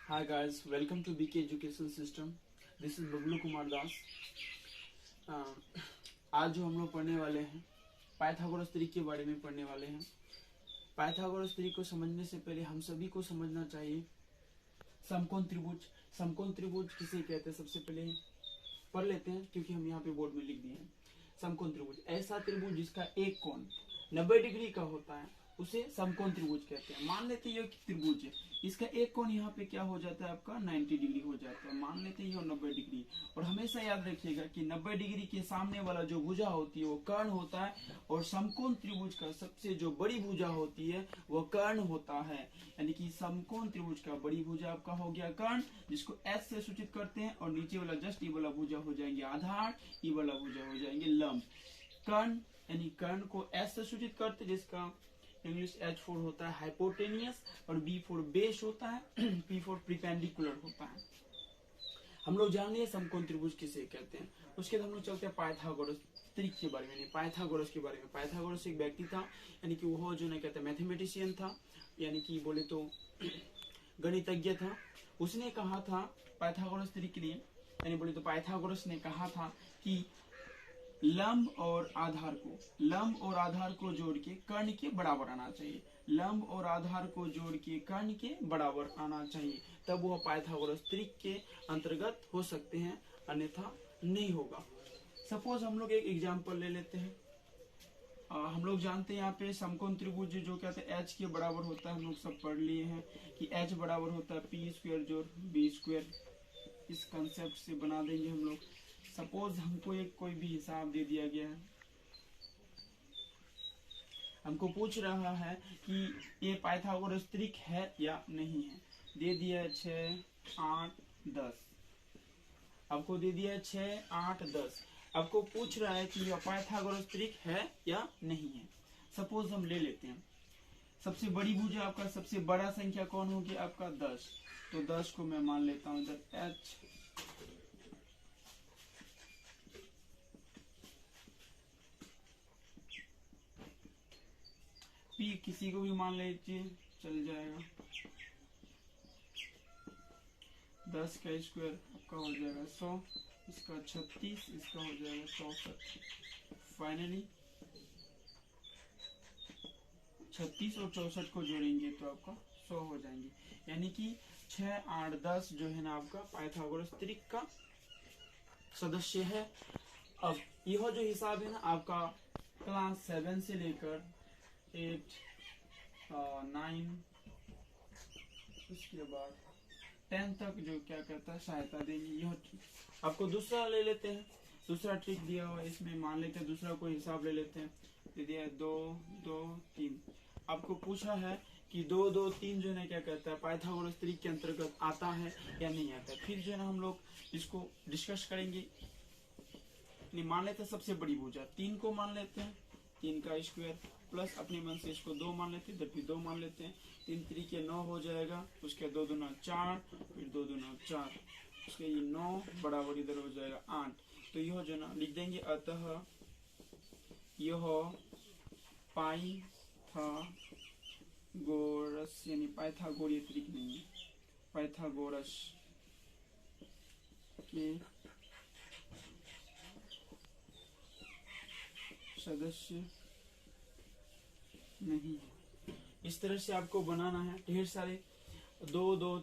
Hi guys, welcome to BK Education System. This is Bablu Kumar Das. आज जो हम लोग पढ़ने वाले हैं पाइथागोरस त्रिक के बारे में पढ़ने वाले हैं. पाइथागोरस त्रिक को समझने से पहले हम सभी को समझना चाहिए समकोण त्रिभुज. समकोण त्रिभुज किसे कहते हैं सबसे पहले पढ़ लेते हैं, क्योंकि हम यहाँ पे बोर्ड में लिख दिए हैं. समकोण त्रिभुज ऐसा त्रिभुज जिसका एक कोण 90 डिग्री का होता है उसे समकोण त्रिभुज कहते हैं. मान लेते हैं ये त्रिभुज है, इसका एक कोण यहाँ पे क्या हो जाता है आपका 90 डिग्री हो जाता है. मान लेते हैं ये 90 डिग्री. और हमेशा याद रखिएगा कि 90 डिग्री के सामने वाला जो भुजा होती है वो कर्ण होता है, और समकोण त्रिभुज का सबसे जो बड़ी भुजा होती है वो कर्ण होता है. यानी कि समकोण त्रिभुज का बड़ी भुजा आपका हो गया कर्ण, जिसको एस से सूचित करते हैं, और नीचे वाला जस्ट ई वाला भुजा हो जाएंगे आधार, ई वाला भुजा हो जाएंगे लंब. कर्ण यानी कर्ण को एस से सूचित करते हैं, जिसका इंग्लिश H4 होता है हाइपोटेनियस, और B फॉर बेस होता है, P फॉर प्रीपेंडिकुलर होता है. हम लोग जान लिए समकोण त्रिभुज किसे कहते हैं. उसके बाद हम लोग चलते हैं पाइथागोरस त्रिक के बारे में. पाइथागोरस के बारे में, पाइथागोरस एक व्यक्ति था, यानी कि वो जो नहीं कहते मैथमेटिशियन था, यानी कि बोले तो गणितज्ञ था. उसने कहा था पाइथागोरस त्रिक के लिए, यानी बोले तो पाइथागोरस ने कहा था कि लंब और आधार को जोड़ के कर्ण के बराबर आना चाहिए. लंब और आधार को जोड़ के कर्ण के बराबर आना चाहिए, तब वह पाइथागोरस त्रिक के अंतर्गत हो सकते हैं, अन्यथा नहीं होगा. सपोज हम लोग एक एग्जांपल ले लेते हैं. हम लोग जानते हैं यहाँ पे समकोण त्रिभुज जो कहते हैं H के बराबर होता है. हम लोग सब पढ़ लिए हैं कि H बराबर होता है P स्क्वायर जोड़ B स्क्वायर. इस कंसेप्ट से बना देंगे हम लोग. सपोज हमको एक कोई भी हिसाब दे दिया गया है, हमको पूछ रहा है कि ये पाइथागोरस त्रिक है या नहीं है. दे दिया है 6, 8, 10. आपको दे दिया है 6, 8, 10. आपको पूछ रहा है कि यह पाइथागोरस त्रिक है या नहीं है. सपोज हम ले लेते हैं सबसे बड़ी भुजा आपका सबसे बड़ा संख्या कौन होगी आपका 10. तो 10 को मैं मान लेता हूं इधर H. P किसी को भी मान लीजिए चल जाएगा. 10 का स्क्वायर आपका हो जाएगा 100, इसका 36, इसका हो जाएगा 64. फाइनली 36 और 64 को जोड़ेंगे तो आपका 100 हो जाएंगे. यानी कि 6, 8, 10 जो है ना आपका पाइथागोरस त्रिक का सदस्य है. अब यह जो हिसाब है ना आपका क्लास 7 से लेकर 8, 9, उसके बाद 10 तक जो क्या करता है सहायता देंगे. यह ट्रिक आपको दूसरा ले लेते हैं. दूसरा ट्रिक दिया हुआ है, इसमें मान लेते हैं दूसरा कोई हिसाब ले लेते हैं. दे दिया है 2, 2, 3. आपको पूछा है कि 2, 2, 3 जो है ना क्या कहता है पाइथागोरस त्रिक के अंतर्गत आता है या नहीं आता है. फिर जो है ना हम लोग इसको डिस्कस करेंगे. नहीं मान लेते हैं सबसे बड़ी भुजा 3 को मान लेते हैं, 3 का स्क्वायर प्लस अपने मन से इसको 2 मान लेते हैं, इधर भी 2 मान लेते हैं. 3 त्रिके 9 हो जाएगा, उसके 2 दूना 4, फिर 2 दूना 4, उसके ये 9 बराबर इधर हो जाएगा 8. तो यह जो ना लिख देंगे. अतः यह पाइथागोरस यानी पाइथागोरीय त्रिक नहीं है, पाइथागोरस के सदस्य नहीं है. इस तरह से आपको बनाना है. ढेर सारे 2, 2, 3